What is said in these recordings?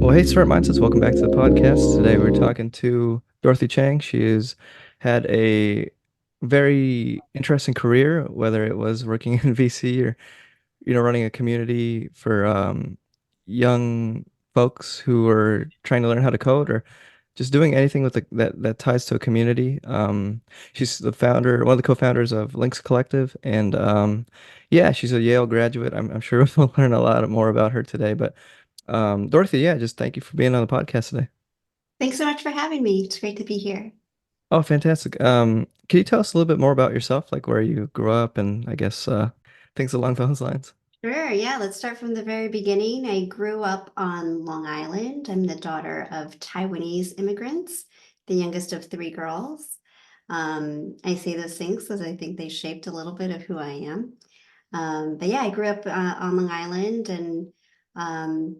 Well, hey, Smart Mindsets, welcome back to the podcast. Today we're talking to Dorothy Chang. She has had a very interesting career, whether it was working in VC or, running a community for young folks who are trying to learn how to code or just doing anything with that ties to a community. She's one of the co-founders of Lynx Collective, and yeah, she's a Yale graduate. I'm sure we'll learn a lot more about her today, but Dorothy, yeah, just thank you for being on the podcast today. Thanks so much for having me. It's great to be here. Oh, fantastic. Can you tell us a little bit more about yourself, like where you grew up and I guess things along those lines? Sure, yeah, let's start from the very beginning. I grew up on Long Island. I'm the daughter of Taiwanese immigrants, the youngest of three girls. I say those things because I think they shaped a little bit of who I am. But yeah, I grew up on Long Island and um,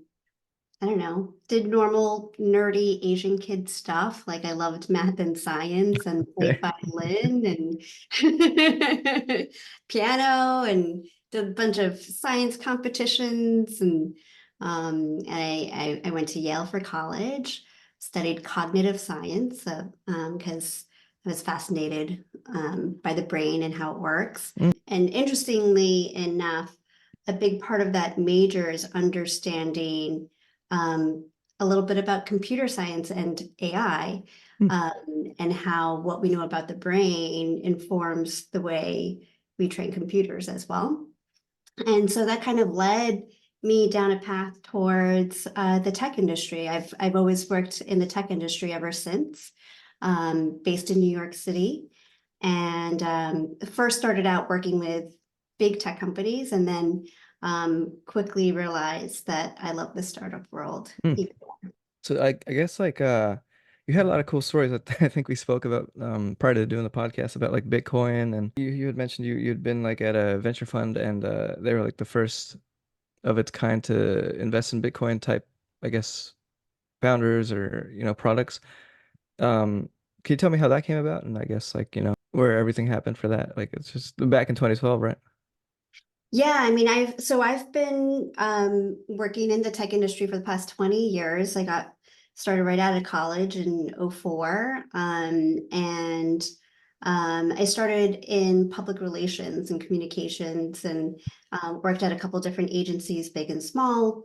I don't know, did normal nerdy Asian kid stuff. Like I loved math and science and played Okay. violin and piano and did a bunch of science competitions and I went to Yale for college, studied cognitive science because I was fascinated by the brain and how it works. Mm, And interestingly enough, a big part of that major is understanding a little bit about computer science and AI, mm. and how what we know about the brain informs the way we train computers as well. And so that kind of led me down a path towards the tech industry. I've always worked in the tech industry ever since, based in New York City, and first started out working with big tech companies, and then quickly realized that I love the startup world Mm. even more. So I guess like you had a lot of cool stories that I think we spoke about prior to doing the podcast about like Bitcoin, and you had mentioned you'd been like at a venture fund and they were like the first of its kind to invest in Bitcoin type, I guess, founders or products. Um, can you tell me how that came about? And I guess like, where everything happened for that. Like it's just back in 2012, right? Yeah, I mean, I've been working in the tech industry for the past 20 years. I got started right out of college in '04, and I started in public relations and communications and worked at a couple different agencies, big and small.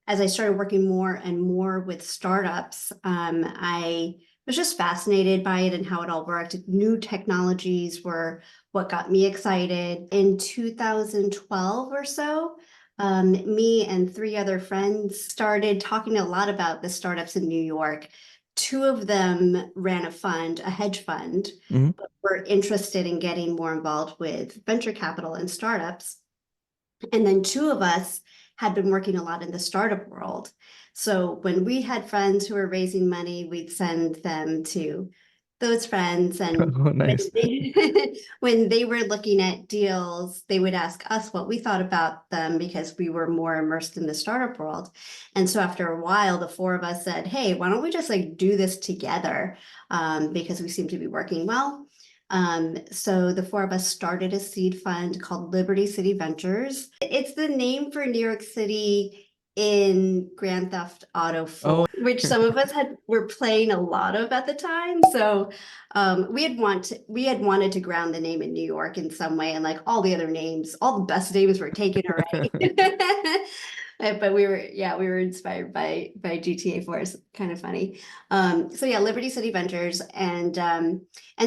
As I started working more and more with startups, I was just fascinated by it and how it all worked. New technologies were what got me excited. In 2012 or so, me and three other friends started talking a lot about the startups in New York. Two of them ran a fund, a hedge fund, Hmm. but were interested in getting more involved with venture capital and startups. And then two of us had been working a lot in the startup world. So when we had friends who were raising money, we'd send them to those friends. And Oh, when nice. when they were looking at deals, they would ask us what we thought about them because we were more immersed in the startup world. And so after a while, the four of us said, hey, why don't we just like do this together? Because we seem to be working well. So the four of us started a seed fund called Liberty City Ventures. It's the name for New York City in Grand Theft Auto Oh, 4, which some of us had were playing a lot of at the time. So we had wanted to ground the name in New York in some way, and like all the other names, all the best names were taken already. But we were inspired by GTA 4. It's kind of funny. So yeah, Liberty City Ventures, and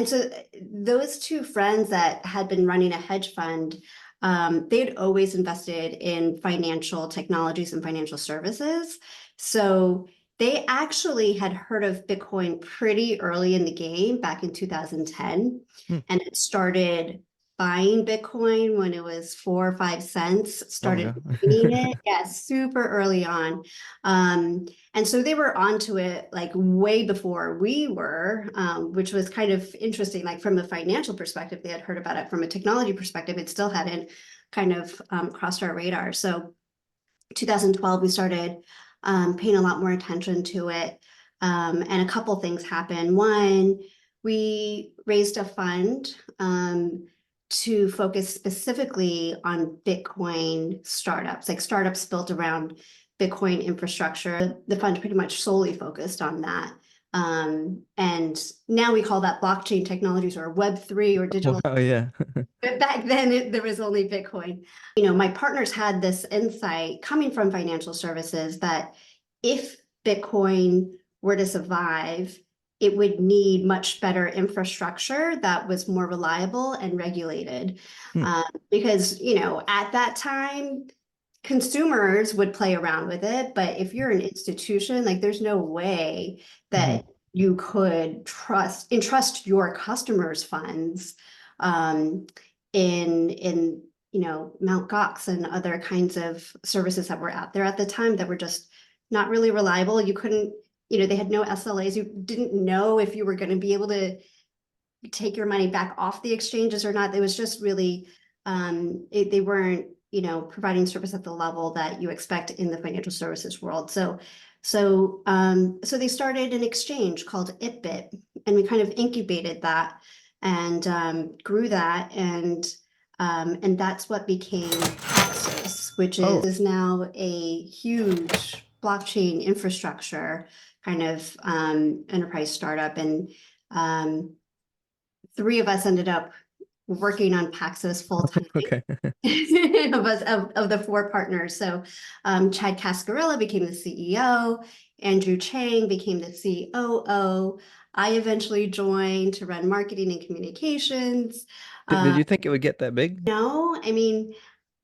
so those two friends that had been running a hedge fund, they had always invested in financial technologies and financial services. So they actually had heard of Bitcoin pretty early in the game back in 2010, hmm. and it started buying Bitcoin when it was 4 or 5 cents, Oh my started mining God. it. Yeah, super early on. And so they were onto it like way before we were, which was kind of interesting. Like from a financial perspective, they had heard about it. From a technology perspective, it still hadn't kind of crossed our radar. So 2012, we started paying a lot more attention to it. And a couple things happened. One, we raised a fund to focus specifically on Bitcoin startups, like startups built around Bitcoin infrastructure. The fund pretty much solely focused on that. And now we call that blockchain technologies or Web3 or digital. Wow, yeah. But back then, there was only Bitcoin. My partners had this insight coming from financial services that if Bitcoin were to survive, it would need much better infrastructure that was more reliable and regulated. Hmm. Because, at that time, consumers would play around with it, but if you're an institution, like there's no way Hmm. that you could entrust your customers' funds um, in Mount Gox and other kinds of services that were out there at the time that were just not really reliable. You couldn't, they had no SLAs. You didn't know if you were going to be able to take your money back off the exchanges or not. It was just really they weren't providing service at the level that you expect in the financial services world. So they started an exchange called ItBit, and we kind of incubated that and grew that, and that's what became Paxos, which Oh, is now a huge blockchain infrastructure kind of enterprise startup. And um, three of us ended up working on Paxos full time. okay. of the four partners. So Chad Cascarilla became the CEO, Andrew Chang became the COO. I eventually joined to run marketing and communications. Did you think it would get that big? No, I mean,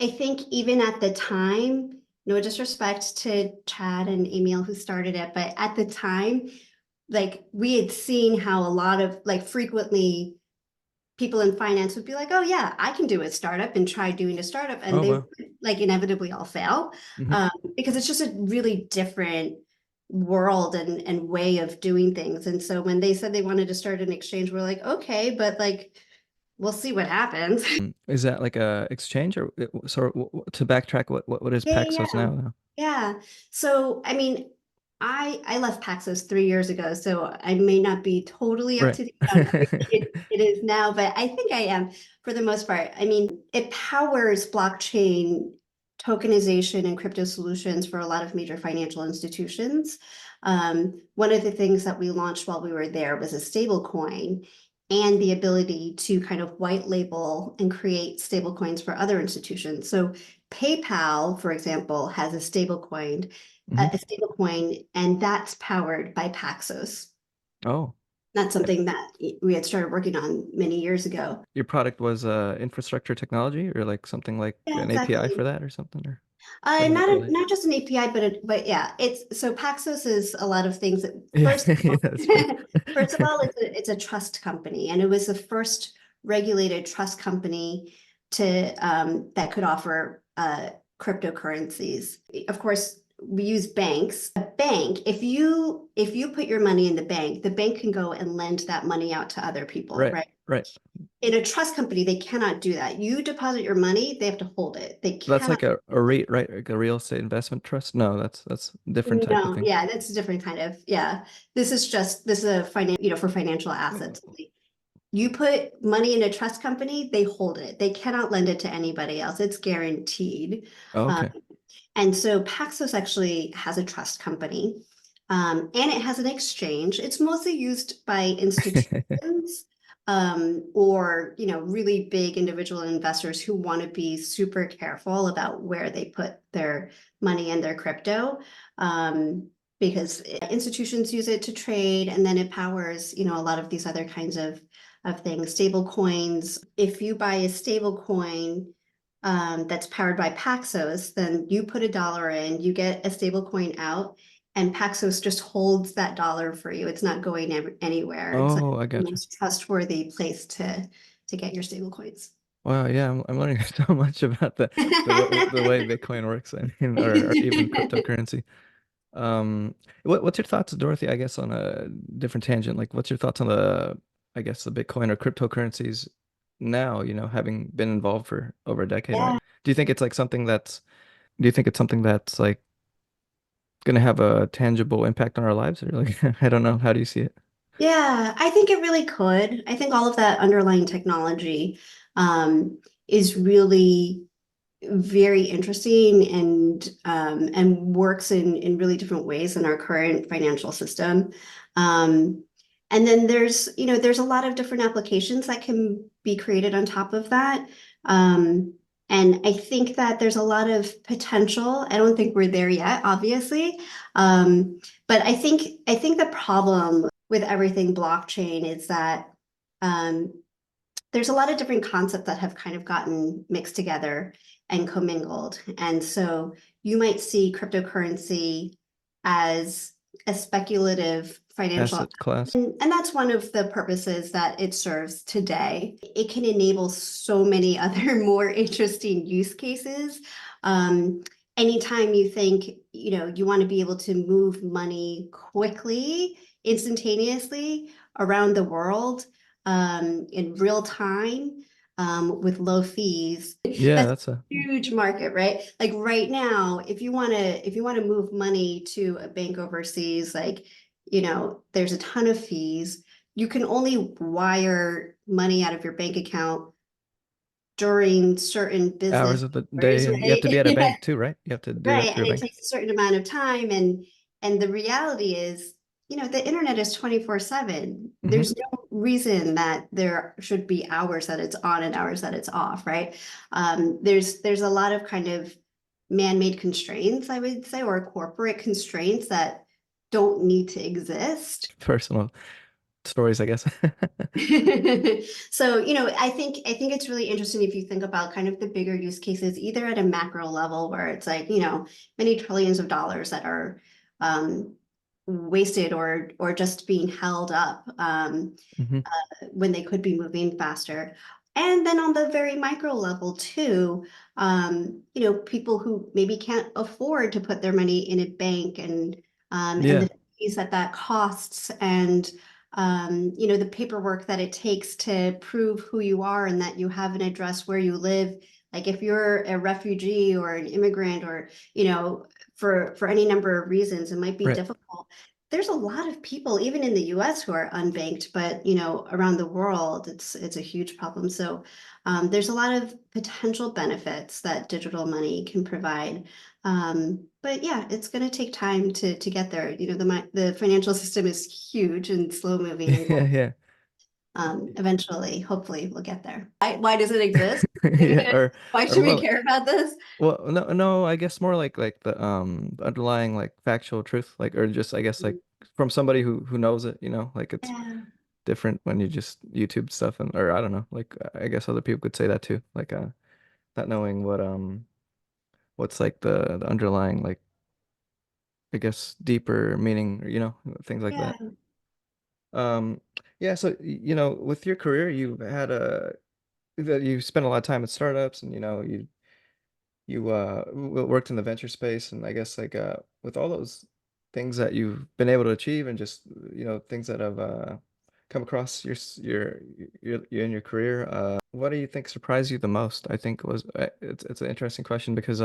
I think even at the time, no disrespect to Chad and Emil who started it, but at the time, like we had seen how a lot of like frequently people in finance would be like, oh yeah, I can do a startup and try doing a startup. And Oh, they wow. would like inevitably all fail Hmm. because it's just a really different world and way of doing things. And so when they said they wanted to start an exchange, we're like, okay, but like, we'll see what happens. Is that like a exchange or so to backtrack what is Yeah, yeah, Paxos now? yeah. So, I mean, I left Paxos 3 years ago, so I may not be totally up Right. to date on everything it is now, but I think I am for the most part. I mean, it powers blockchain tokenization and crypto solutions for a lot of major financial institutions. One of the things that we launched while we were there was a stable coin and the ability to kind of white label and create stable coins for other institutions. So PayPal, for example, has Hmm. a stable coin, and that's powered by Paxos. Oh, That's something that we had started working on many years ago. your product was infrastructure technology or like something like Yeah, an API for exactly. that or something, or what does it Not relate? not just an API, but yeah, it's so Paxos is a lot of things. That, Yeah, first of yeah, all, that's fair. first of all, it's a trust company, and it was the first regulated trust company to that could offer cryptocurrencies. Of course, we use banks. A bank, if you put your money in the bank can go and lend that money out to other people, Right, right? right. In a trust company, they cannot do that. You deposit your money, they have to hold it. They That's cannot. like a REIT, right? Like a real estate investment trust? No, that's a different type of No, thing. yeah, that's a different kind of, yeah. This is a for financial assets. You put money in a trust company, they hold it. They cannot lend it to anybody else. It's guaranteed. Oh, Um, okay. and so Paxos actually has a trust company, and it has an exchange. It's mostly used by institutions, or really big individual investors who want to be super careful about where they put their money and their crypto. Because institutions use it to trade, and then it powers, a lot of these other kinds of things, stable coins. If you buy a stable coin that's powered by Paxos, then you put $1 in, you get a stable coin out, and Paxos just holds that dollar for you. It's not going anywhere. It's like Oh, I the gotcha. most trustworthy place to get your stable coins. Wow, yeah, I'm learning so much about the way Bitcoin works, I mean, or even cryptocurrency. Um, what's your thoughts, Dorothy, I guess on a different tangent? Like what's your thoughts on I guess the Bitcoin or cryptocurrencies now, having been involved for over a decade, right? Yeah. Do you think it's like do you think it's something that's like going to have a tangible impact on our lives or like I don't know, how do you see it? Yeah, I think it really could. I think all of that underlying technology is really very interesting and works in really different ways in our current financial system. Um, and then there's a lot of different applications that can be created on top of that. Um, and I think that there's a lot of potential. I don't think we're there yet, obviously. But I think the problem with everything blockchain is that um, there's a lot of different concepts that have kind of gotten mixed together and commingled. And so you might see cryptocurrency as a speculative financial, asset class. and that's one of the purposes that it serves today. It can enable so many other more interesting use cases. Anytime you think, you want to be able to move money quickly, instantaneously around the world, in real time, with low fees. Yeah, That's that's a a huge market, right? Like right now, if you want to move money to a bank overseas, like, there's a ton of fees. You can only wire money out of your bank account during certain business hours of the hours, day, and you have right? to be at a Yeah. bank too, right? You have to do that Right, through and a it bank. takes a certain amount of time, and the reality is, the internet is 24/7. Hmm. There's no reason that there should be hours that it's on and hours that it's off, right? There's a lot of kind of man-made constraints, I would say, or corporate constraints that don't need to exist. Personal stories, I guess. So, I think it's really interesting if you think about kind of the bigger use cases, either at a macro level where it's like, many trillions of dollars that are um, wasted or just being held up, Hmm. when they could be moving faster. And then on the very micro level too, people who maybe can't afford to put their money in a bank, and Yeah, the fees that costs, and the paperwork that it takes to prove who you are and that you have an address where you live. Like if you're a refugee or an immigrant, or, for any number of reasons, it might be right. difficult. There's a lot of people, even in the US, who are unbanked, but around the world, it's a huge problem. So there's a lot of potential benefits that digital money can provide. But yeah, it's going to take time to get there. The financial system is huge and slow moving, and Yeah, yeah. eventually, hopefully, we'll get there. Why does it exist? Yeah, Why or should we well, care about this? no, no, I guess more like the underlying like factual truth, like, or just I guess like from somebody who knows it, like it's Yeah. different when you just YouTube stuff, and or I don't know, like I guess other people could say that too, like not knowing what's like the underlying like I guess deeper meaning, or things like that. Yeah. Um, yeah, so with your career, you've had that you spent a lot of time at startups, and you worked in the venture space, and I guess like with all those things that you've been able to achieve, and just things that have come across your in your career, what do you think surprised you the most? I think was it's an interesting question because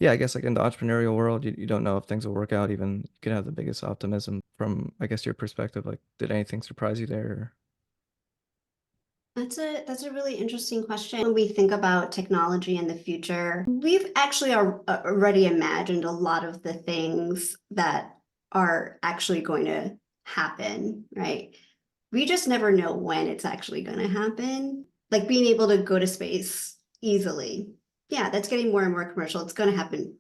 yeah, I guess like in the entrepreneurial world, you don't know if things will work out. Even you can have the biggest optimism from, I guess, your perspective. Like, did anything surprise you there? That's a really interesting question. When we think about technology in the future, we've actually already imagined a lot of the things that are actually going to happen, right? We just never know when it's actually going to happen. Like being able to go to space easily. Yeah, that's getting more and more commercial. It's going to happen.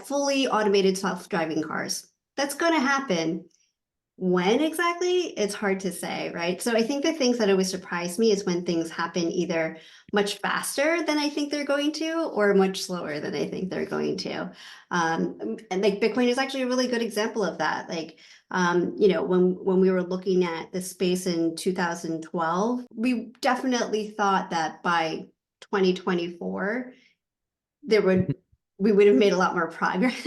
Fully automated self-driving cars. That's going to happen. When exactly, it's hard to say, right? So I think the things that always surprise me is when things happen either much faster than I think they're going to, or much slower than I think they're going to. And like Bitcoin is actually a really good example of that. Like, when we were looking at the space in 2012, we definitely thought that by 2024, there would we would have made a lot more progress,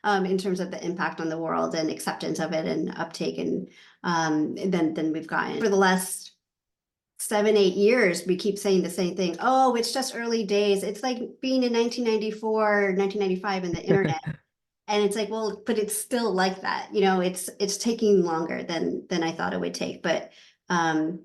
in terms of the impact on the world and acceptance of it and uptake, and than we've gotten for the last 7, 8 years. We keep saying the same thing. Oh, it's just early days. It's like being in 1994, 1995 in the internet. And it's like, well, but it's still like that. It's taking longer than I thought it would take. But um,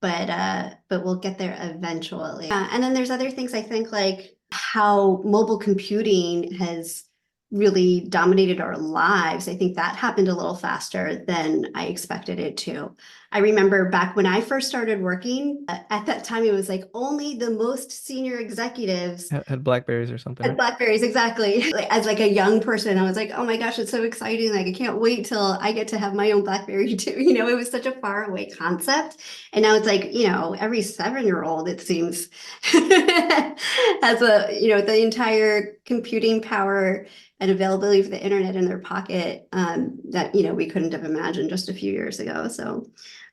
but we'll get there eventually. And then there's other things I think like how mobile computing has really dominated our lives. I think that happened a little faster than I expected it to. I remember back when I first started working, at that time it was like only the most senior executives Had Blackberries or something, at right? Blackberries, exactly. Like, as like a young person, I was like, oh my gosh, it's so exciting. Like I can't wait till I get to have my own Blackberry too. It was such a far away concept. And now it's like, every 7-year-old, it seems, has the entire computing power and availability for the internet in their pocket, that, we couldn't have imagined just a few years ago. So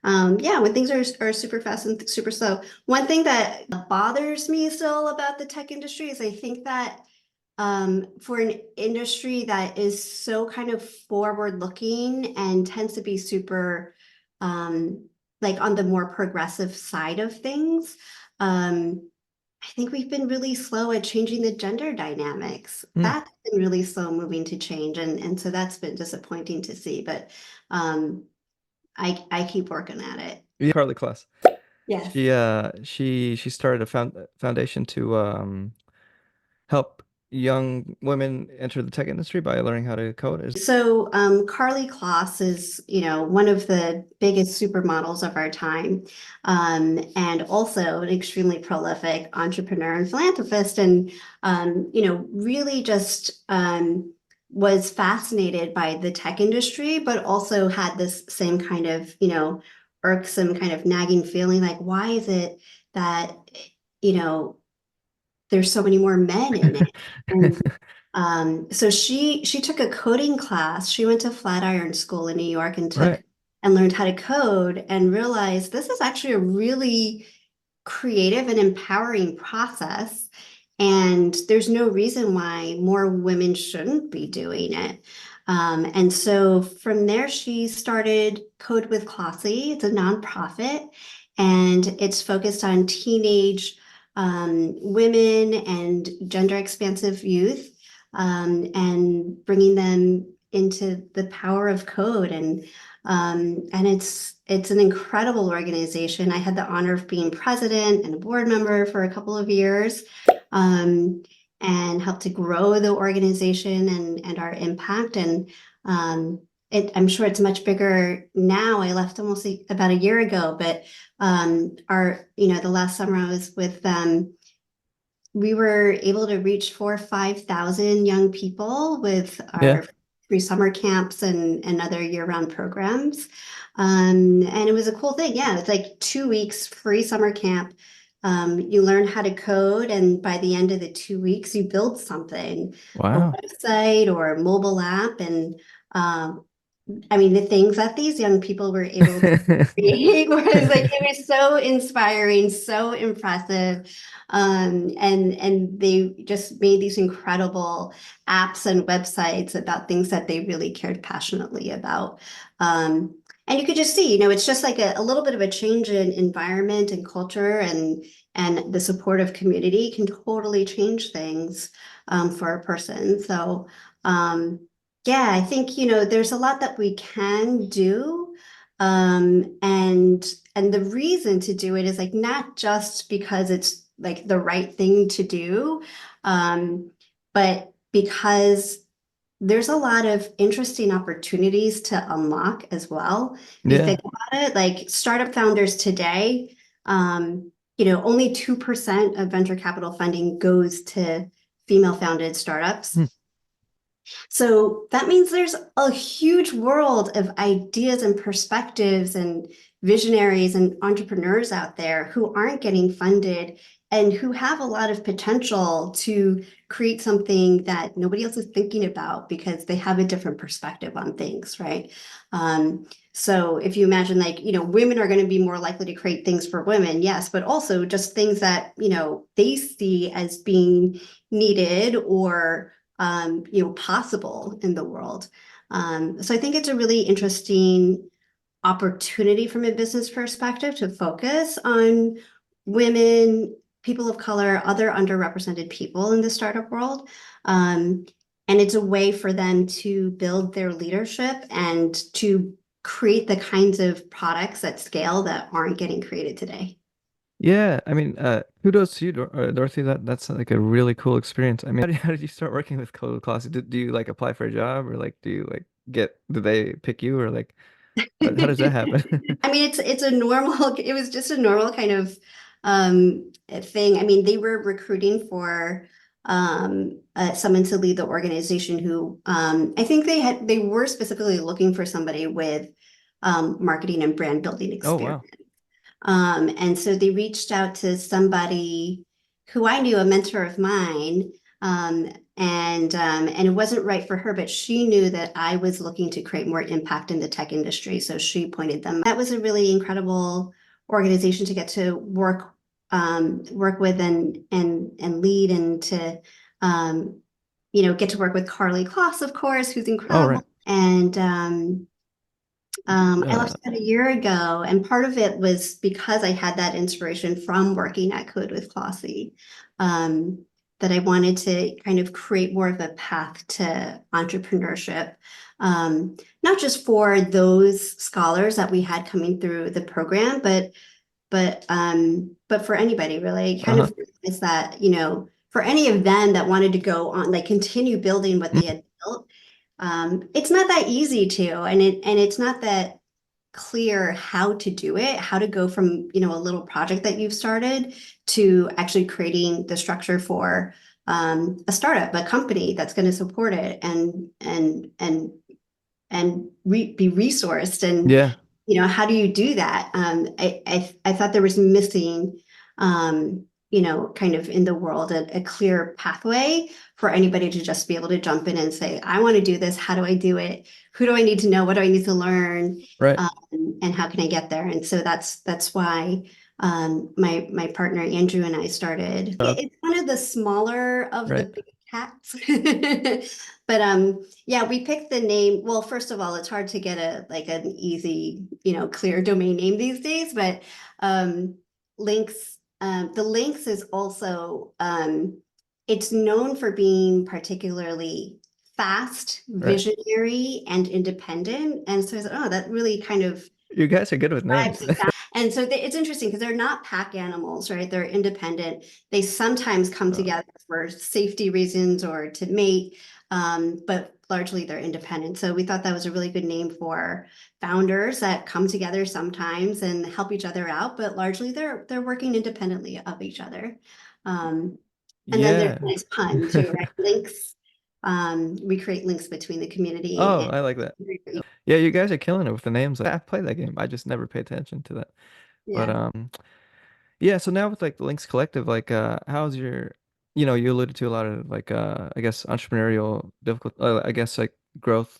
yeah, when things are super fast and super slow. One thing that bothers me still about the tech industry is I think that for an industry that is so kind of forward looking and tends to be super um, like on the more progressive side of things, I think we've been really slow at changing the gender dynamics. Hmm. That's been really slow moving to change, and so that's been disappointing to see. But um, I keep working at it. Yeah, Carly Kloss. Yes. She started a foundation to help young women enter the tech industry by learning how to code. Is So Carly Kloss is, one of the biggest supermodels of our time, and also an extremely prolific entrepreneur and philanthropist, and really just was fascinated by the tech industry, but also had this same kind of, irksome kind of nagging feeling, like why is it that, you know, there's so many more men in it. And so she took a coding class. She went to Flatiron School in New York and right. learned how to code and realized this is actually a really creative and empowering process. And there's no reason why more women shouldn't be doing it. And so from there, she started Code with Klossy. It's a nonprofit, and it's focused on teenage women and gender expansive youth, and bringing them into the power of code. And it's an incredible organization. I had the honor of being president and a board member for a couple of years, um, and helped to grow the organization and our impact. And I'm sure it's much bigger now. I left almost about a year ago, but the last summer I was with them, we were able to reach 4 or 5,000 young people with Yeah. our free summer camps and other year-round programs. And it was a cool thing. Yeah, it's like 2 weeks free summer camp. You learn how to code, and by the end of the 2 weeks, you build something, a Wow. website or a mobile app. And I mean, the things that these young people were able to create was like it was so inspiring, so impressive. And they just made these incredible apps and websites about things that they really cared passionately about. And you could just see, it's just like a little bit of a change in environment and culture, and the supportive community can totally change things for a person. So yeah, I think, there's a lot that we can do. And the reason to do it is like not just because it's like the right thing to do, but because there's a lot of interesting opportunities to unlock as well. If you Yeah. think about it, like startup founders today, only 2% of venture capital funding goes to female founded startups. Hmm. So that means there's a huge world of ideas and perspectives and visionaries and entrepreneurs out there who aren't getting funded and who have a lot of potential to create something that nobody else is thinking about because they have a different perspective on things, right? So if you imagine like, women are going to be more likely to create things for women, yes, but also just things that, they see as being needed or possible in the world. So I think it's a really interesting opportunity from a business perspective to focus on women, people of color, other underrepresented people in the startup world. And it's a way for them to build their leadership and to create the kinds of products at scale that aren't getting created today. Yeah, I mean, kudos to you, Dorothy. That's like a really cool experience. I mean, how did you start working with Code Klossy? Do you like apply for a job, or like do you like do they pick you, or like how does that happen? I mean, it's a normal, it was just a normal kind of thing. I mean, they were recruiting for someone to lead the organization who I think they were specifically looking for somebody with marketing and brand building Oh experience. wow. And so they reached out to somebody who I knew, a mentor of mine, and it wasn't right for her, but she knew that I was looking to create more impact in the tech industry, so she pointed them. That was a really incredible organization to get to work with and lead, and to get to work with Carly Kloss, of course, who's Oh incredible. right. And I Uh, left about a year ago, and part of it was because I had that inspiration from working at Code with Klossy, that I wanted to kind of create more of a path to entrepreneurship, not just for those scholars that we had coming through the program, but for anybody really. Kind uh-huh. of is that, for any of them that wanted to go on, like continue building what they Mm, had built, it's not that easy to, and it's not that clear how to do it, how to go from, a little project that you've started to actually creating the structure for a startup, a company that's going to support it and be resourced. And yeah. how do you do that? I thought there was missing, kind of in the world, a clear pathway for anybody to just be able to jump in and say, I want to do this. How do I do it? Who do I need to know? What do I need to learn? Right. And how can I get there? And so that's why my partner Andrew and I started. It's one of the smaller of the Right. big cats. But yeah, we picked the name. Well, first of all, it's hard to get an easy, clear domain name these days, but Lynx, the Lynx is also it's known for being particularly fast, Right. visionary, and independent. And so I said, oh, that really kind of You guys are good with names. describes it. And so it's interesting because they're not pack animals, right? They're independent. They sometimes come Uh, together for safety reasons or to mate, but largely they're independent. So we thought that was a really good name for founders that come together sometimes and help each other out, but largely they're working independently of each other. Um, and then there's a yeah. nice pun too, right? Links. We create links between the community Oh, and I like that. Yeah, you guys are killing it with the names. I played that game. I just never pay attention to that. But yeah. yeah, so now with like the Lynx Collective, like how's your you alluded to a lot of like I guess entrepreneurial difficult I guess like growth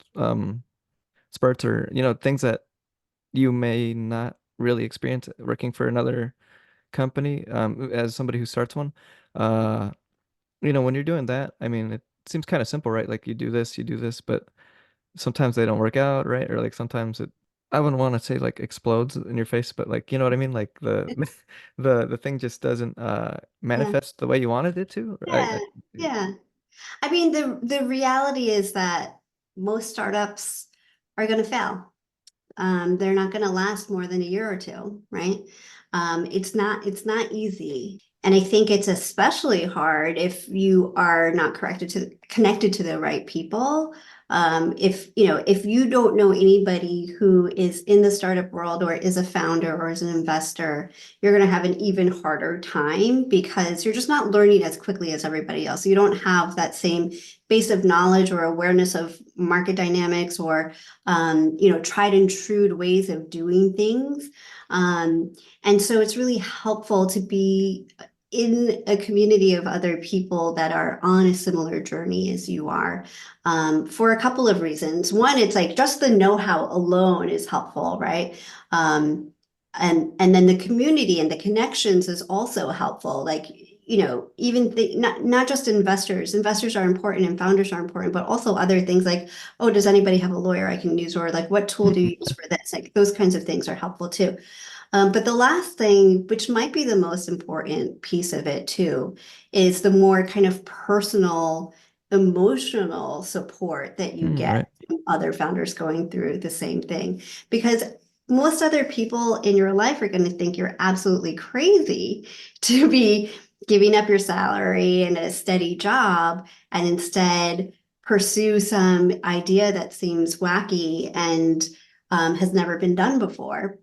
spurts or things that you may not really experience working for another company as somebody who starts one. Uh when you're doing that, I mean it seems kind of simple, right? Like you do this, but sometimes they don't work out, right? Or like sometimes I wouldn't want to say like explodes in your face, but like you know what I mean? Like the the thing just doesn't Yeah. manifest the way you wanted it to. Yeah. Yeah. I mean, the reality is that most startups are going to fail. They're not going to last more than a year or two, right? It's not easy. And I think it's especially hard if you are not connected to the right people. If you don't know anybody who is in the startup world or is a founder or is an investor, you're going to have an even harder time because you're just not learning as quickly as everybody else. You don't have that same base of knowledge or awareness of market dynamics or tried and true ways of doing things. And so it's really helpful to be in a community of other people that are on a similar journey as you are, for a couple of reasons. One, it's like just the know-how alone is helpful, right? And then the community and the connections is also helpful. Like, even not just investors are important and founders are important, but also other things like, oh, does anybody have a lawyer I can use, or like what tool do you use for this? Like those kinds of things are helpful too. But the last thing, which might be the most important piece of it too, is the more kind of personal, emotional support that you Hmm, get right. other founders going through the same thing. Because most other people in your life are going to think you're absolutely crazy to be giving up your salary and a steady job and instead pursue some idea that seems wacky and has never been done before.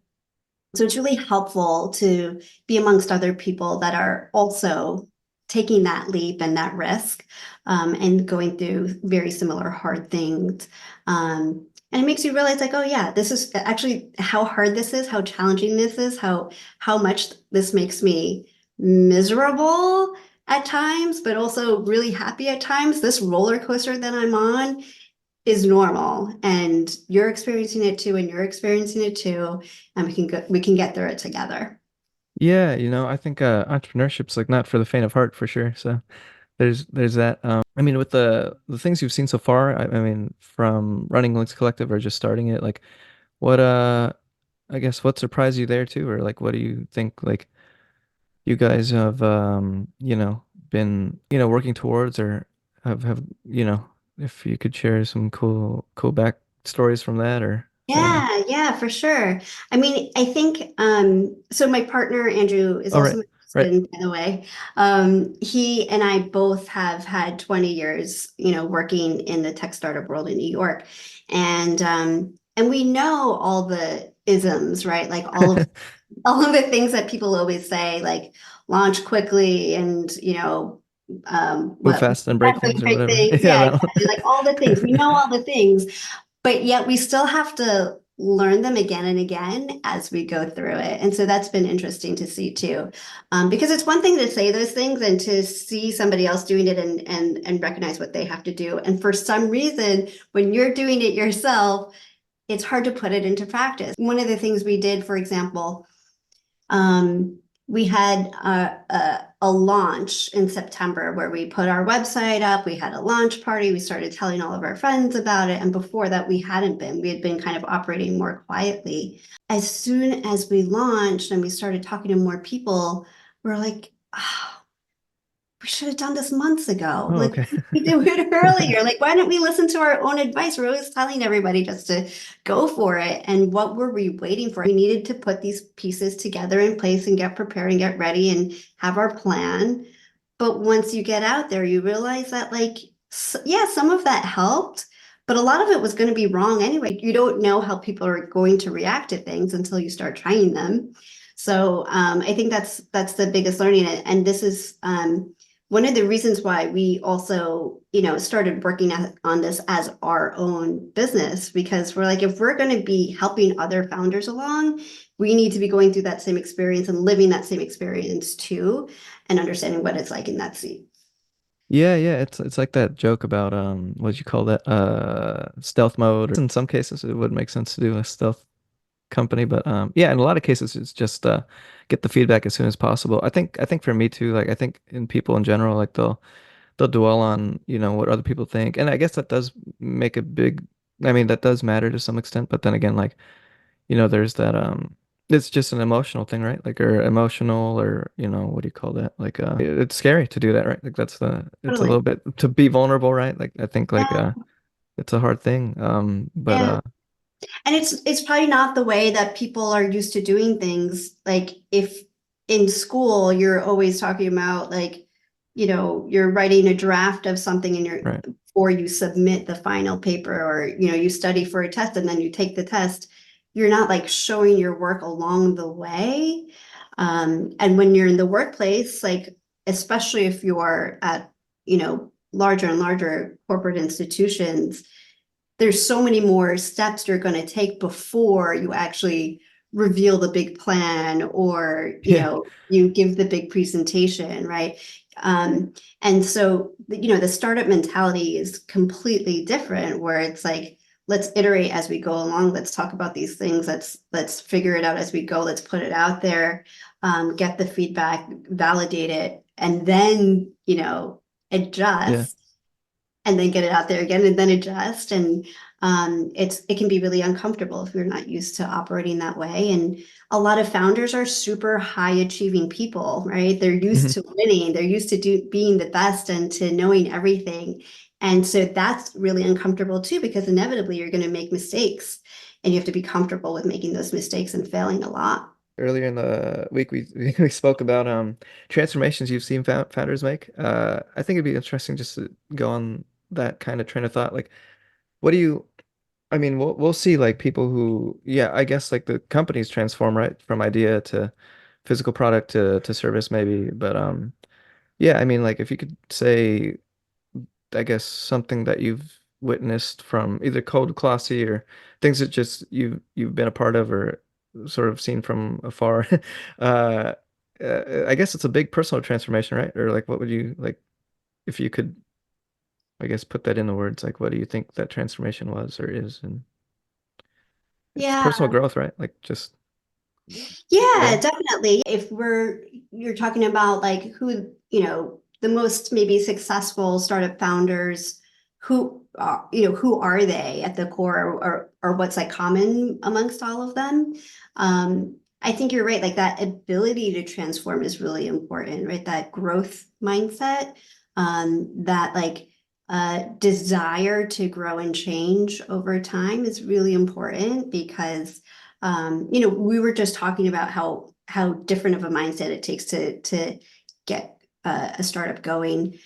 So it's really helpful to be amongst other people that are also taking that leap and that risk, and going through very similar hard things. And it makes you realize like, oh yeah, this is actually how hard this is, how challenging this is, how much this makes me miserable at times, but also really happy at times. This roller coaster that I'm on is normal, and you're experiencing it too, and you're experiencing it too, and we can get through it together. Yeah, I think entrepreneurship's like not for the faint of heart for sure. So there's that. I mean, with the things you've seen so far, I mean, from running Lynx Collective or just starting it, like what I guess what surprised you there too, or like what do you think like you guys have been working towards, or have if you could share some cool back stories from that, or I don't know. Yeah, yeah, for sure. I mean, I think so my partner Andrew is Oh, right, also my right. husband, by the way. He and I both have had 20 years, working in the tech startup world in New York. And we know all the isms, right? Like all of the things that people always say, like launch quickly and Move what fast and break things or great whatever. things. Yeah, Yeah, that one. exactly. Like all the things. We know all the things, but yet we still have to learn them again and again as we go through it. And so that's been interesting to see too. Because it's one thing to say those things and to see somebody else doing it and recognize what they have to do. And for some reason, when you're doing it yourself, it's hard to put it into practice. One of the things we did, for example, we had a launch in September where we put our website up. We had a launch party. We started telling all of our friends about it. And before that, we hadn't been. We had been kind of operating more quietly. As soon as we launched and we started talking to more people, we're like, oh, we should have done this months ago. Oh, Like, okay. we do it earlier. Like, why didn't we listen to our own advice? We're always telling everybody just to go for it. And what were we waiting for? We needed to put these pieces together in place and get prepared and get ready and have our plan. But once you get out there, you realize that, like, yeah, some of that helped, but a lot of it was going to be wrong anyway. You don't know how people are going to react to things until you start trying them. So I think that's the biggest learning. And this is one of the reasons why we also, started working on this as our own business, because we're like, if we're going to be helping other founders along, we need to be going through that same experience and living that same experience too, and understanding what it's like in that seat. Yeah, yeah, it's like that joke about what you call that stealth mode, or in some cases it would make sense to do a stealth company, but yeah, in a lot of cases it's just get the feedback as soon as possible. I think for me too, like I think in people in general, like they'll dwell on, what other people think. And I guess that does make a big, I mean, that does matter to some extent, but then again, like, there's that it's just an emotional thing, right? Like, or emotional, or what do you call that? Like it's scary to do that, right? Like it's a Totally. little bit to be vulnerable, right? Like I think like Yeah. it's a hard thing. But Yeah. And it's probably not the way that people are used to doing things. Like if in school you're always talking about like, you're writing a draft of something and you're right. or you submit the final paper, or you study for a test and then you take the test, you're not like showing your work along the way. And when you're in the workplace, like especially if you're at, larger and larger corporate institutions, there's so many more steps you're going to take before you actually reveal the big plan, or Yeah. you give the big presentation, right? And so the startup mentality is completely different, where it's like, let's iterate as we go along, let's talk about these things, let's figure it out as we go, let's put it out there, get the feedback, validate it, and then Yeah. adjust, and then get it out there again and then adjust. And it can be really uncomfortable if you're not used to operating that way. And a lot of founders are super high achieving people, right? They're used Hmm. to winning, they're used to being the best and to knowing everything. And so that's really uncomfortable too, because inevitably you're going to make mistakes and you have to be comfortable with making those mistakes and failing a lot. Earlier in the week, we we spoke about transformations you've seen founders make. I think it'd be interesting just to go on that kind of train of thought. Like, what do you? I mean, we'll see like people who, yeah, I guess like the companies transform, right, from idea to physical product to service maybe. But yeah, I mean, like if you could say, I guess something that you've witnessed from either Code, Klossy, or things that just you've been a part of or sort of seen from afar. Uh, I guess it's a big personal transformation, right? Or like, what would you like if you could, I guess, put that into words? Like, what do you think that transformation was or is? And it's Yeah. personal growth, right? Like, just Yeah, yeah, definitely. If you're talking about like who, the most maybe successful startup founders, who are they at the core, or what's like common amongst all of them? I think you're right. Like that ability to transform is really important, right? That growth mindset, that like desire to grow and change over time is really important because we were just talking about how different of a mindset it takes to get a startup going.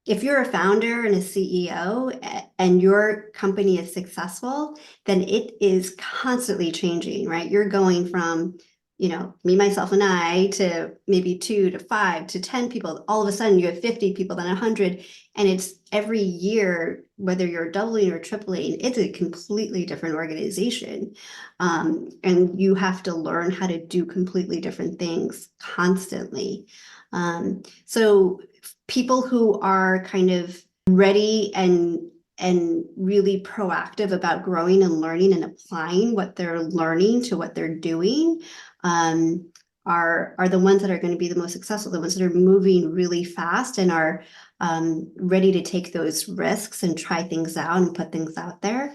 If you're a founder and a CEO and your company is successful, then it is constantly changing, right? You're going from, me, myself, and I to maybe 2 to 5 to 10 people. All of a sudden, you have 50 people, then 100. And it's every year, whether you're doubling or tripling, it's a completely different organization. And you have to learn how to do completely different things constantly. So people who are kind of ready and really proactive about growing and learning and applying what they're learning to what they're doing, are the ones that are going to be the most successful, the ones that are moving really fast and are ready to take those risks and try things out and put things out there.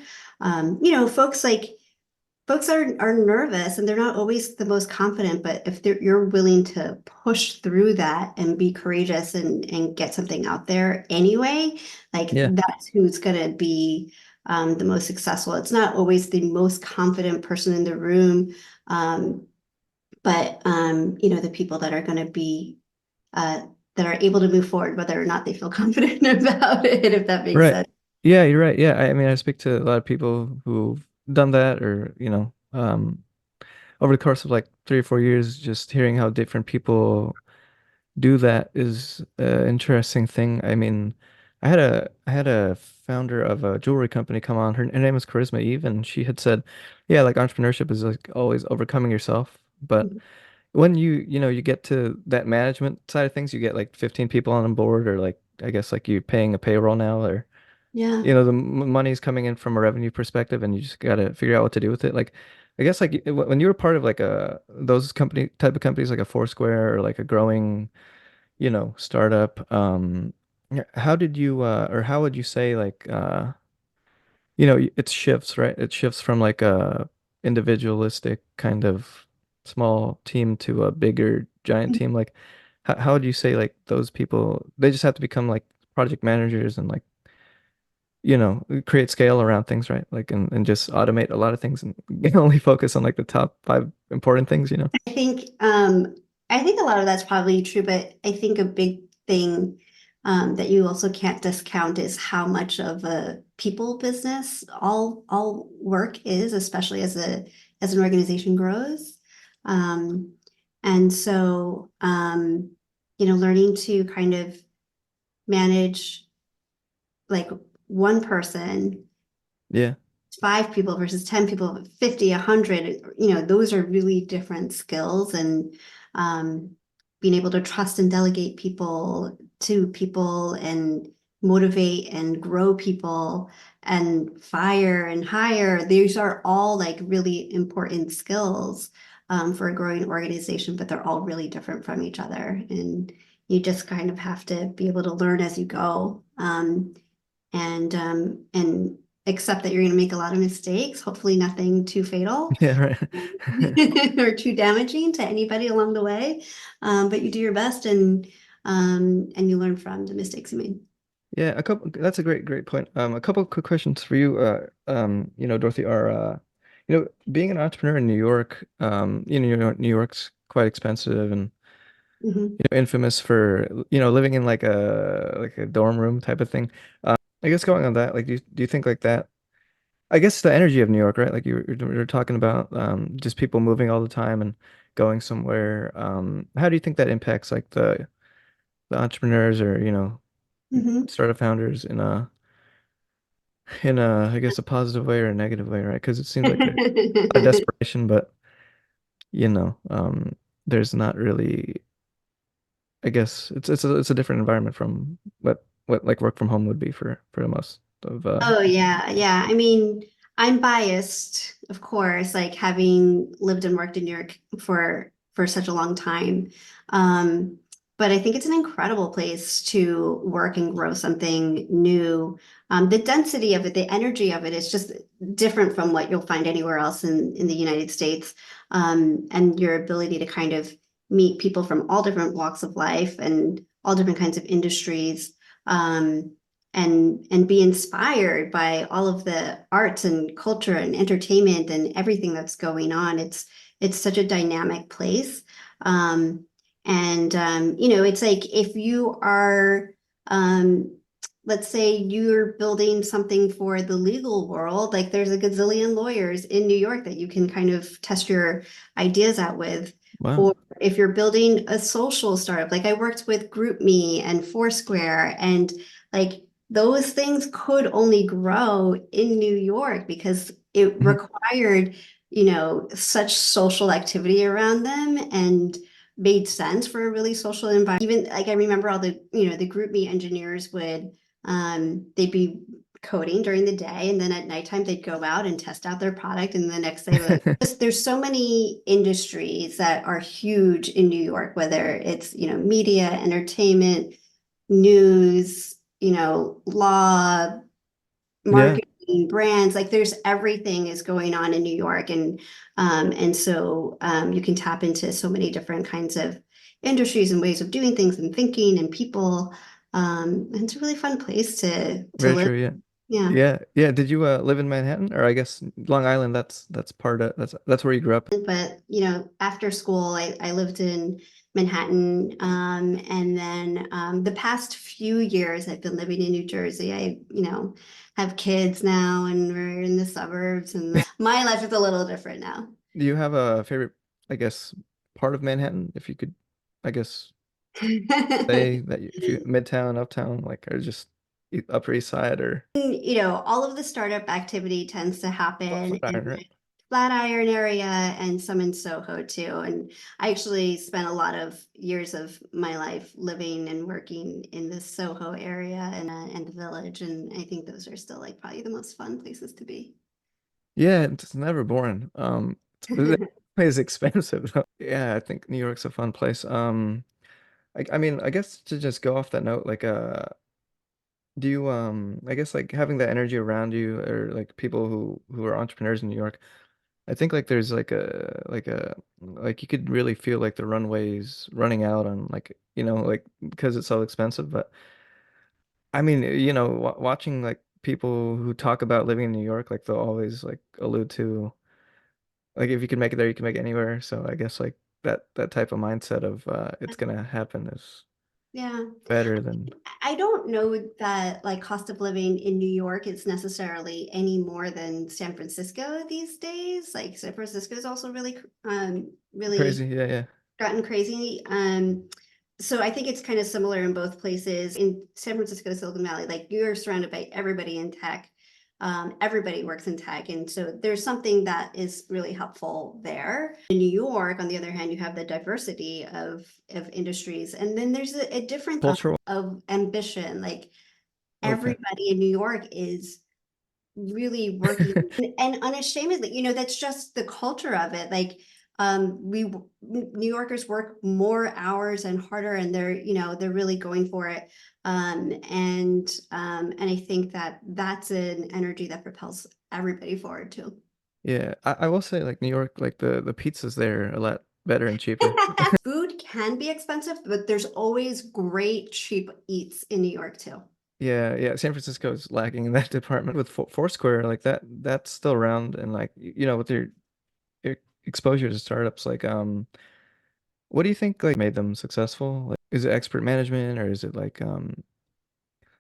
Folks are nervous and they're not always the most confident, but if you're willing to push through that and be courageous and get something out there anyway, like yeah, that's who's going to be the most successful. It's not always the most confident person in the room, but the people that are going to be uh, that are able to move forward, whether or not they feel confident about it, if that makes right. sense. Yeah, you're right. Yeah, I mean, I speak to a lot of people who've done that, or over the course of like 3 or 4 years, just hearing how different people do that is an interesting thing. I mean, I had a founder of a jewelry company come on. Her name was Charisma Eve, and she had said, yeah, like entrepreneurship is like always overcoming yourself. But when you get to that management side of things, you get like 15 people on board, or like I guess like you're paying a payroll now, or Yeah. the money's coming in from a revenue perspective, and you just got to figure out what to do with it. Like, I guess like when you were part of like a those company type of companies, like a Foursquare or like a growing startup. Yeah, how did you or how would you say like it shifts, right? It shifts from like a individualistic kind of small team to a bigger giant team. Like how would you say like those people they just have to become like project managers and like create scale around things, right? Like and just automate a lot of things and only focus on like the top five important things. I think I think a lot of that's probably true, but I think a big thing that you also can't discount is how much of a people business all work is, especially as an organization grows. Um, and so learning to kind of manage like one person, Yeah. 5 people versus 10 people, 50, 100, those are really different skills. And um, being able to trust and delegate people to people and motivate and grow people and fire and hire, these are all like really important skills for a growing organization, but they're all really different from each other. And you just kind of have to be able to learn as you go. And accept that you're going to make a lot of mistakes, hopefully nothing too fatal Yeah, right. or too damaging to anybody along the way. But you do your best and you learn from the mistakes you made. Yeah, a couple that's a great point. A couple quick questions for you. Dorothy, are being an entrepreneur in New York, New York's quite expensive and Mhm. infamous for, living in like a dorm room type of thing. I guess going on that, like do you think like that? I guess the energy of New York, right? Like you're talking about just people moving all the time and going somewhere. How do you think that impacts like the entrepreneurs or, Mhm. startup founders in a I guess a positive way or a negative way, right? Because it seems like there's a lot of desperation, but you know, um, there's not really. I guess it's a different environment from what like work from home would be for the most of Oh yeah, yeah. I mean, I'm biased, of course, like having lived and worked in New York for such a long time. Um, but I think it's an incredible place to work and grow something new. The density of it, the energy of it is just different from what you'll find anywhere else in the United States. And your ability to kind of meet people from all different walks of life and all different kinds of industries. Um, and be inspired by all of the arts and culture and entertainment and everything that's going on. It's such a dynamic place. It's like if you are let's say you're building something for the legal world, like there's a gazillion lawyers in New York that you can kind of test your ideas out with. wow. Or if you're building a social startup, like I worked with GroupMe and Foursquare, and like those things could only grow in New York because it Mhm. required, such social activity around them and made sense for a really social environment. Even like I remember all the GroupMe engineers they'd be coding during the day and then at nighttime they'd go out and test out their product and the next day there's so many industries that are huge in New York, whether it's, media, entertainment, news, law, Yeah, marketing, brands, like there's everything is going on in New York. And you can tap into so many different kinds of industries and ways of doing things and thinking and people. And it's a really fun place to very live. true. Yeah. Yeah. Yeah. Did you live in Manhattan or I guess Long Island? That's part of that's where you grew up. But after school, I lived in Manhattan, and then the past few years I've been living in New Jersey. I have kids now, and we're in the suburbs, and my life is a little different now. Do you have a favorite, I guess, part of Manhattan? If you could, I guess, say that if you Midtown, Uptown, like, or just Upper East Side or All of the startup activity tends to happen in Flatiron, right? the Flatiron area and some in Soho too. And I actually spent a lot of years of my life living and working in the Soho area and the Village. And I think those are still like probably the most fun places to be. Yeah, it's never boring. It's expensive though. Yeah, I think New York's a fun place. I mean, I guess to just go off that note, like, do you, I guess like having that energy around you or like people who are entrepreneurs in New York, I think like there's like you could really feel like the runways running out on like, like because it's so expensive. But I mean, watching like people who talk about living in New York, like they'll always like allude to like if you can make it there, you can make it anywhere. So I guess like that type of mindset of it's gonna happen is Yeah. better than I don't know that like cost of living in New York is necessarily any more than San Francisco these days. Like San Francisco is also really crazy. Yeah, yeah. gotten crazy. So I think it's kind of similar in both places. In San Francisco, Silicon Valley, like you're surrounded by everybody in tech. Everybody works in tech, and so there's something that is really helpful there. In New York, on the other hand, you have the diversity of industries, and then there's a difference Cultural. of ambition. Like Okay. everybody in New York is really working and unashamedly, that's just the culture of it. Like New Yorkers work more hours and harder, and they're really going for it. And I think that that's an energy that propels everybody forward too. Yeah, I will say like New York, like the pizzas there are a lot better and cheaper. Food can be expensive, but there's always great cheap eats in New York too. Yeah, yeah. San Francisco is lacking in that department with Foursquare, like that's still around and like you know with your exposure to startups, like what do you think like made them successful? Like, is it expert management or is it like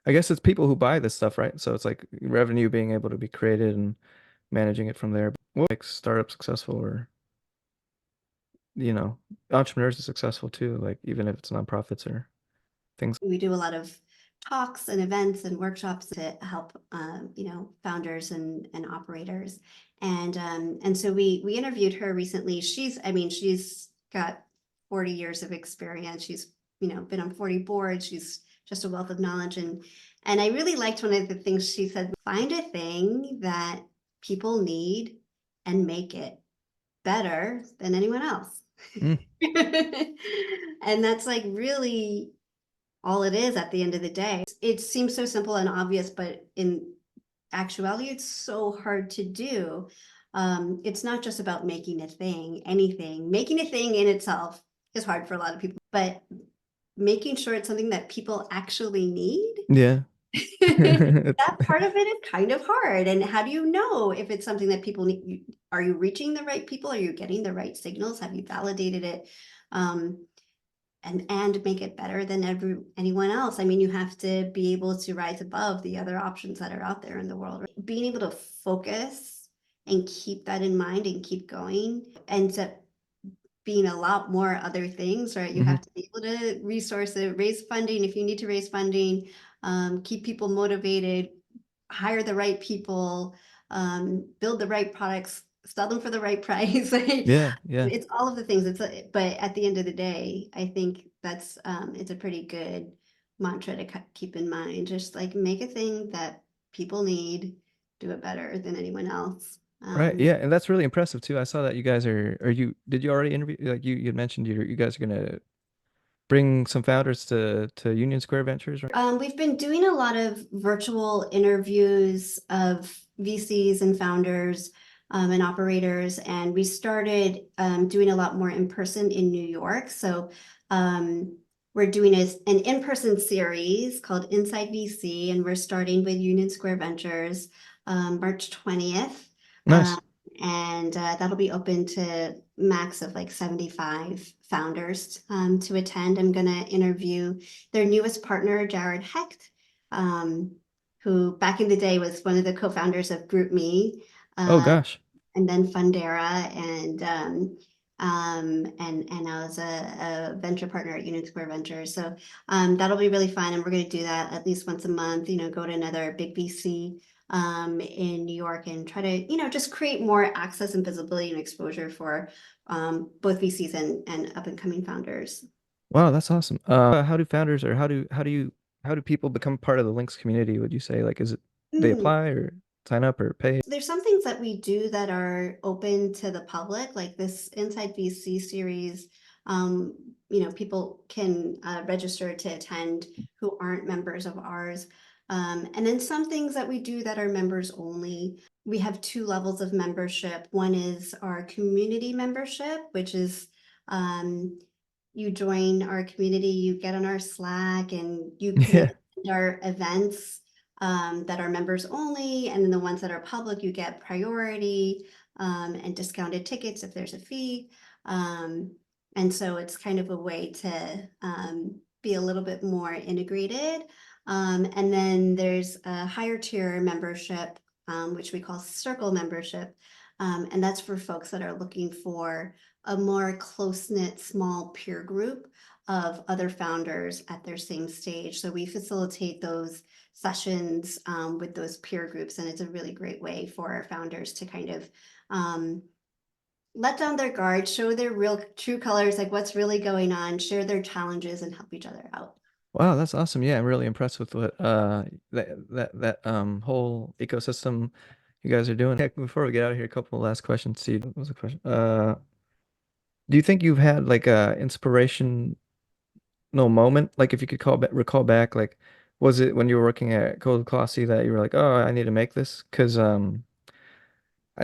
I guess it's people who buy this stuff, right? So it's like revenue being able to be created and managing it from there. What makes startups successful or you know, entrepreneurs are successful too, like even if it's nonprofits or things. We do a lot of talks and events and workshops to help, founders and operators. And so we interviewed her recently. I mean, she's got 40 years of experience. She's, been on 40 boards. She's just a wealth of knowledge. And I really liked one of the things she said, find a thing that people need and make it better than anyone else. Mm, And that's like really all it is at the end of the day. It seems so simple and obvious, but in actuality, it's so hard to do. It's not just about making a thing, anything. Making a thing in itself is hard for a lot of people, but making sure it's something that people actually need, yeah. that part of it is kind of hard. And how do you know if it's something that people need? Are you reaching the right people? Are you getting the right signals? Have you validated it? Um, and make it better than anyone else. I mean, you have to be able to rise above the other options that are out there in the world. Being able to focus and keep that in mind and keep going ends up being a lot more other things, right? You Hmm. have to be able to resource it, raise funding if you need to raise funding, keep people motivated, hire the right people, build the right products, sell them for the right price. Yeah, yeah. It's all of the things. But at the end of the day, I think that's it's a pretty good mantra to keep in mind. Just like make a thing that people need, do it better than anyone else. Right. Yeah, and that's really impressive too. I saw that you guys are you did you already interview like you had mentioned you guys are gonna bring some founders to Union Square Ventures, right? We've been doing a lot of virtual interviews of VCs and founders and operators, and we started doing a lot more in person in New York. So we're doing an in-person series called Inside VC, and we're starting with Union Square Ventures March 20th. Um, Nice. and that'll be open to max of like 75 founders to attend. I'm going to interview their newest partner, Jared Hecht, um, who back in the day was one of the co-founders of Group Me, Oh uh, gosh. and then Fundera, and I was a venture partner at Union Square Ventures. So that'll be really fun, and we're going to do that at least once a month. Go to another big VC in New York and try to just create more access and visibility and exposure for both VCs and up and coming founders. Wow, that's awesome. How do founders or how do people become part of the Lynx community, would you say? Like is it they Mm. apply or sign up or pay? There's some things that we do that are open to the public, like this Inside VC series. Um, people can register to attend who aren't members of ours. And then some things that we do that are members only. We have two levels of membership. One is our community membership, which is you join our community, you get on our Slack, and you can Yeah. attend our events that are members only, and then the ones that are public, you get priority and discounted tickets if there's a fee. And so it's kind of a way to be a little bit more integrated. And then there's a higher tier membership, which we call circle membership. And that's for folks that are looking for a more close-knit small peer group of other founders at their same stage. So we facilitate those sessions with those peer groups, and it's a really great way for our founders to kind of let down their guard, show their real true colors, like what's really going on, share their challenges, and help each other out. Wow, that's awesome. Yeah, I'm really impressed with what that whole ecosystem you guys are doing. Heck, before we get out of here, a couple of last questions to you. What was the question? do you think you've had like a inspirational moment? Like if you could recall back, like was it when you were working at Klossy that you were like, oh, I need to make this? Because I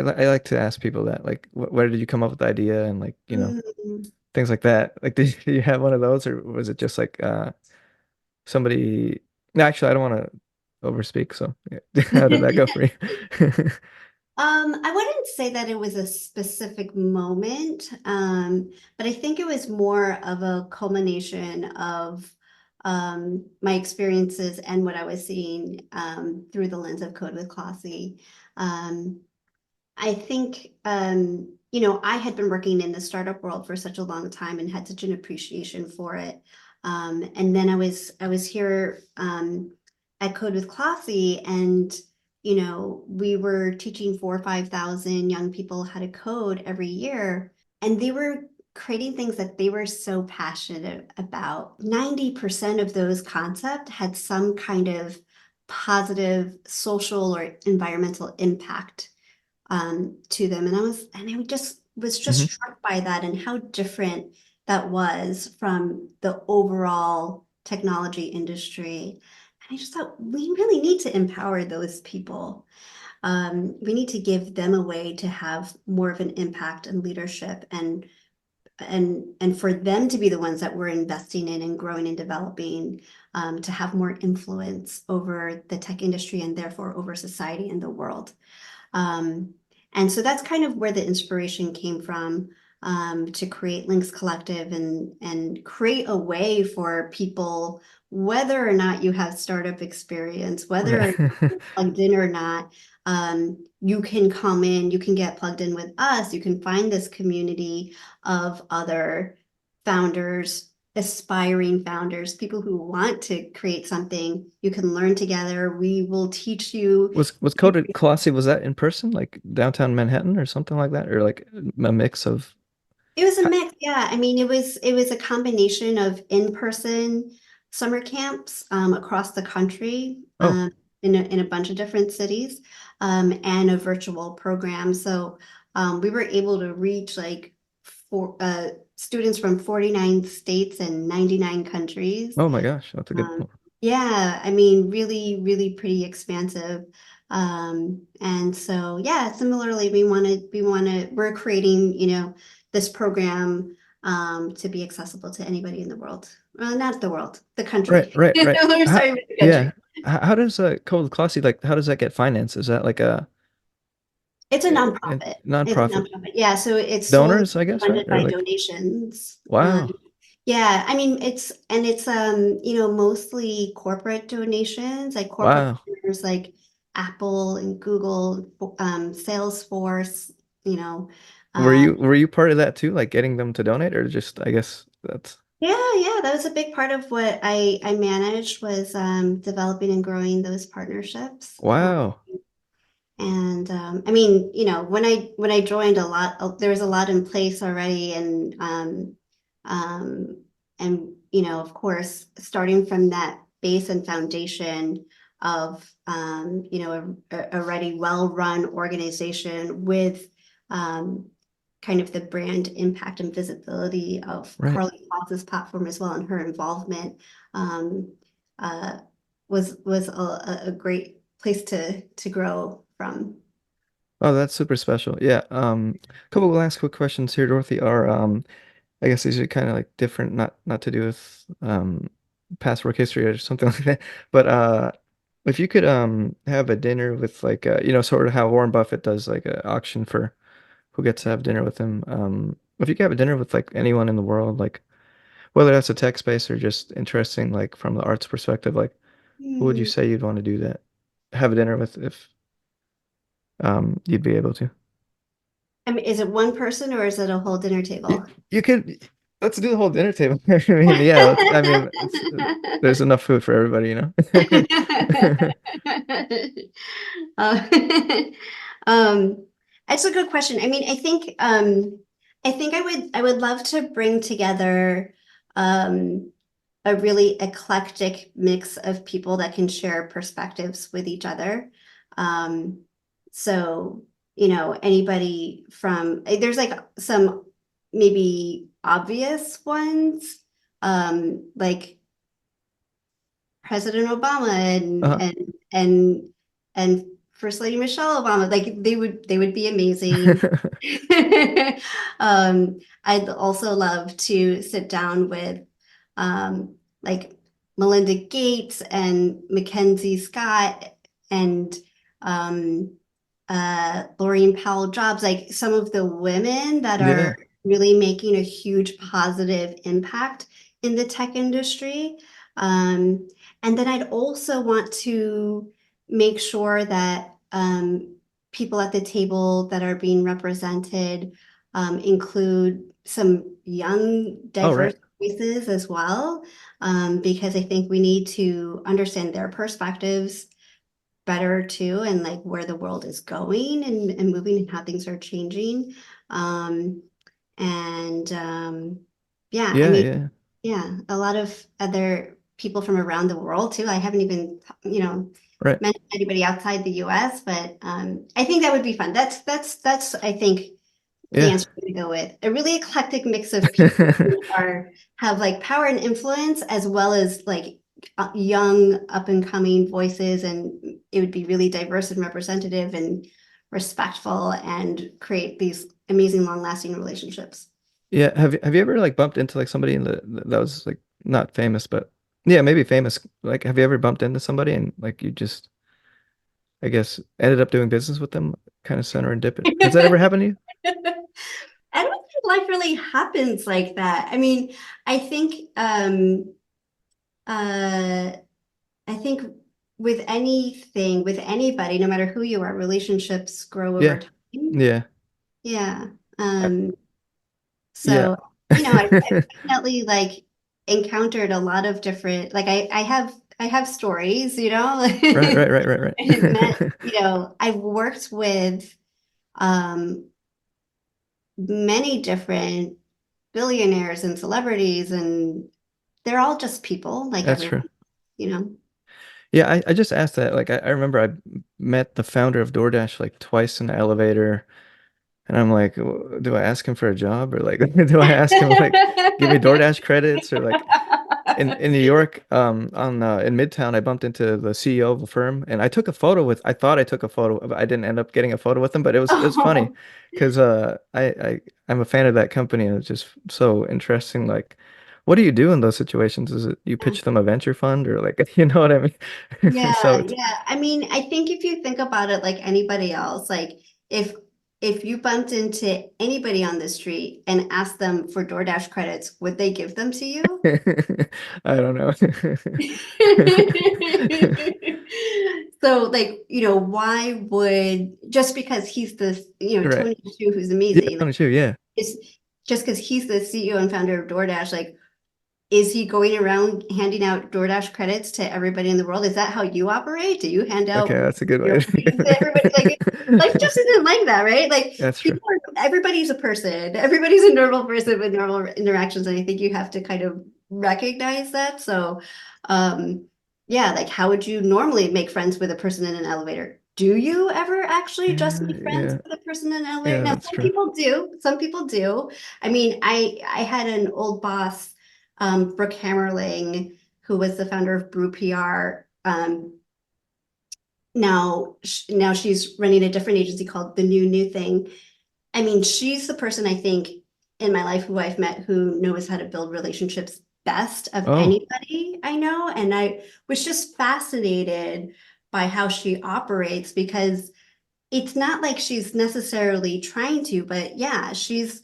like to ask people that, like, where did you come up with the idea and like, Mm. things like that. Like, did you have one of those, or was it just like somebody? No, actually, I don't want to overspeak. So, yeah. How did that go for you? I wouldn't say that it was a specific moment, but I think it was more of a culmination of my experiences and what I was seeing through the lens of Code with Klossy. Um, I think, I had been working in the startup world for such a long time and had such an appreciation for it. And then I was here at Code with Klossy, and we were teaching 4 or 5 thousand young people how to code every year, and they were creating things that they were so passionate about. 90% of those concepts had some kind of positive social or environmental impact to them. And I just was just Hmm. struck by that and how different that was from the overall technology industry. And I just thought we really need to empower those people. We need to give them a way to have more of an impact and leadership, and for them to be the ones that we're investing in and growing and developing, to have more influence over the tech industry and therefore over society and the world. Um, and so that's kind of where the inspiration came from, to create Lynx Collective and create a way for people, whether or not you have startup experience, whether or Right. not you're plugged in or not, you can come in, you can get plugged in with us, you can find this community of other founders, aspiring founders, people who want to create something. You can learn together. We will teach you. Was Coded Klossy, was that in person, like downtown Manhattan or something like that, or like a mix of? It was a Ki- mix, yeah. I mean, it was a combination of in-person summer camps across the country, Oh, in a bunch of different cities, and a virtual program. So we were able to reach like students from 49 states and 99 countries. oh my gosh, that's a good Um, one. yeah, I mean, really, really pretty expansive. And so, yeah, similarly, we're creating, this program to be accessible to anybody in the world. Well, not the world, the Right, country. right, right. We're How, starting with the yeah. country. How does Code Klossy, like, how does that get financed? Is that like It's a a nonprofit. It's a nonprofit? nonprofit. Yeah, so it's solely Donors, I guess, right? funded Or by like, donations. wow, Yeah, I mean it's mostly corporate donations, like corporate wow. partners like Apple and Google, Salesforce, you know. Were Uh, you part of that too, like getting them to donate, or just I guess that's yeah, that was a big part of what I managed was developing and growing those partnerships. wow. And I mean, when I joined, there was a lot in place already, um, and of course, starting from that base and foundation of a already well-run organization with kind of the brand impact and visibility of Right. Carly Potts's platform as well, and her involvement um, uh, was a great place to grow from. Oh, that's super special. Yeah. A couple of last quick questions here, Dorothy, are I guess these are kind of like different, not to do with past work history or something like that. But if you could have a dinner with like sort of how Warren Buffett does like an auction for who gets to have dinner with him. If you could have a dinner with like anyone in the world, like whether that's a tech space or just interesting, like from the arts perspective, like who would you Hmm. say you'd want to do that? Have a dinner with if you'd be able to. I mean, is it one person or is it a whole dinner You, table? you could let's do the whole dinner table. I mean, yeah, I mean, there's enough food for everybody, Uh, um, that's a good question. I mean, I think I would love to bring together a really eclectic mix of people that can share perspectives with each other. Um, so, anybody from there's like some maybe obvious ones, like President Obama Uh-huh. and First Lady Michelle Obama, like they would be amazing. I'd also love to sit down with like Melinda Gates and Mackenzie Scott and um, Laureen Powell Jobs, like some of the women that are Yeah. really making a huge positive impact in the tech industry. Um, and then I'd also want to make sure that people at the table that are being represented include some young, Oh, diverse right. voices as well, because I think we need to understand their perspectives better too, and like where the world is going and moving and how things are changing. Um, and yeah, I Yeah, mean, yeah. yeah, a lot of other people from around the world too. I haven't even, Right. mentioned anybody outside the US, but I think that would be fun. That's I think the Yeah. answer I'm gonna go with. A really eclectic mix of people who are have like power and influence as well as like young up and coming voices, and it would be really diverse and representative and respectful and create these amazing long lasting relationships. Yeah. Have you ever like bumped into like somebody in that was like not famous, but yeah, maybe famous. Like, have you ever bumped into somebody and like you just, I guess, ended up doing business with them, kind of serendipity? Has that ever happened to you? I don't think life really happens like that. I mean, I think uh I think with anything, with anybody, no matter who you are, relationships grow over Yeah. time. Yeah. Yeah. I- yeah. So, I've definitely like encountered a lot of different, like I have stories, Right, right, right, right, I've met, right. I've worked with um many different billionaires and celebrities, and they're all just people like That's true. everyone, you know. Yeah, I just asked that. Like, I remember I met the founder of DoorDash like twice in the elevator. And I'm like, do I ask him for a job or like do I ask him like give me DoorDash credits or like in New York on in Midtown I bumped into the CEO of a firm and I took a photo with I thought I took a photo but I didn't end up getting a photo with him but it was funny Oh, because I'm a fan of that company and it's just so interesting like what do you do in those situations? Is it you yeah. pitch them a venture fund or like you know what I mean? So Yeah, it's yeah. I mean, I think if you think about it like anybody else, like if if you bumped into anybody on the street and asked them for DoorDash credits, would they give them to you? I don't know. So like, why would just because he's the, Right. Tony Xu, who's Yeah, amazing, like Tony Chu, yeah. it's just because he's the CEO and founder of DoorDash, like is he going around handing out DoorDash credits to everybody in the world? Is that how you operate? Do you hand Okay, out that's a good way. things to everybody? Like life just isn't like that, right? Like That's true. everybody's a person. Everybody's a normal person with normal interactions, and I think you have to kind of recognize that. So, um, yeah, like how would you normally make friends with a person in an elevator? Do you ever actually just Yeah, make friends yeah, with a person in an elevator? yeah, Now, that's some true. people do. Some people do. I mean, I had an old boss, Brooke Hammerling, who was the founder of Brew PR. Now she's running a different agency called The New Thing. I mean, she's the person I think in my life who I've met who knows how to build relationships best of Oh, anybody I know. And I was just fascinated by how she operates because it's not like she's necessarily trying to, but yeah, she's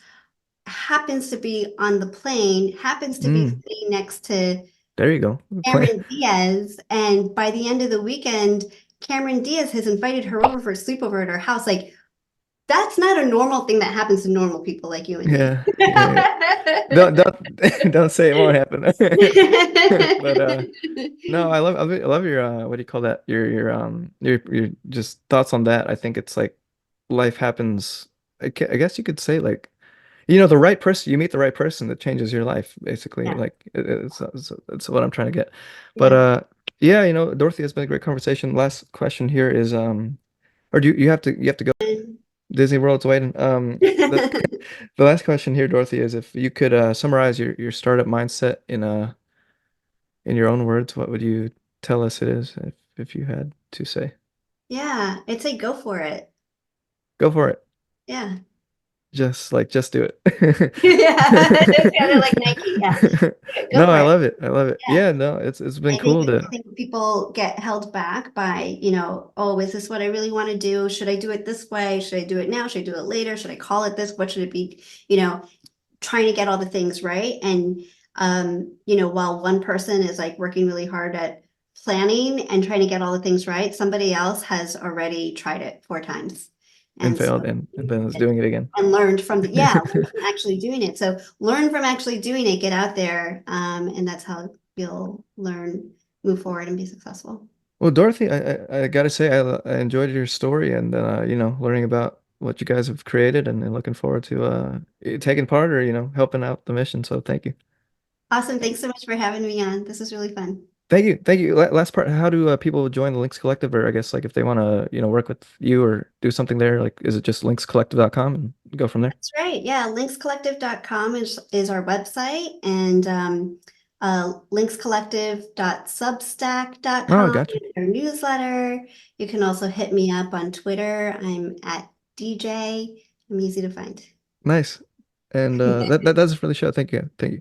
happens to be on the plane, happens to be mm, sitting next to there you go. Cameron Diaz, and by the end of the weekend, Cameron Diaz has invited her over for a sleepover at her house. Like, that's not a normal thing that happens to normal people like you and me. Yeah, yeah, yeah. Don't don't say it won't happen. But no, I love your what do you call that? Your just thoughts on that. I think it's like life happens. I guess you could say like the right person, you meet the right person that changes your life, basically. Yeah, Like it's what I'm trying to get. But yeah. yeah, Dorothy, has been a great conversation. Last question here is or do you have to go? Disney World's waiting. the the last question here, Dorothy, is if you could summarize your startup mindset in your own words, what would you tell us it is if you had to say? Yeah, I'd say go for it. Go for it. Yeah. Just do it. Yeah, it's kind of like Nike. Yeah, go No, for I it. love it. I love it. Yeah. Yeah, no, it's been I think cool I to think people get held back by, oh, is this what I really want to do? Should I do it this way? Should I do it now? Should I do it later? Should I call it this? What should it be? Trying to get all the things right. And while one person is like working really hard at planning and trying to get all the things right, somebody else has already tried it 4 times. and And so failed and then is doing it again. and learned from learned from actually doing it. So learn from actually doing it, get out there, and that's how you'll learn, move forward, and be successful. Well, Dorothy, I gotta say I enjoyed your story and learning about what you guys have created and looking forward to taking part or helping out the mission. So thank you. Awesome. Thanks so much for having me on. This was really fun. Thank you. Thank you. Last part, how do people join the Lynx Collective or I guess like if they want to, work with you or do something there, like is it just lynxcollective.com and go from there? That's right. Yeah, lynxcollective.com is our website, and Oh, I lynxcollective.substack.com got you. is our newsletter. You can also hit me up on Twitter. I'm at DJ. I'm easy to find. Nice. And that does it for the show. Thank you. Thank you.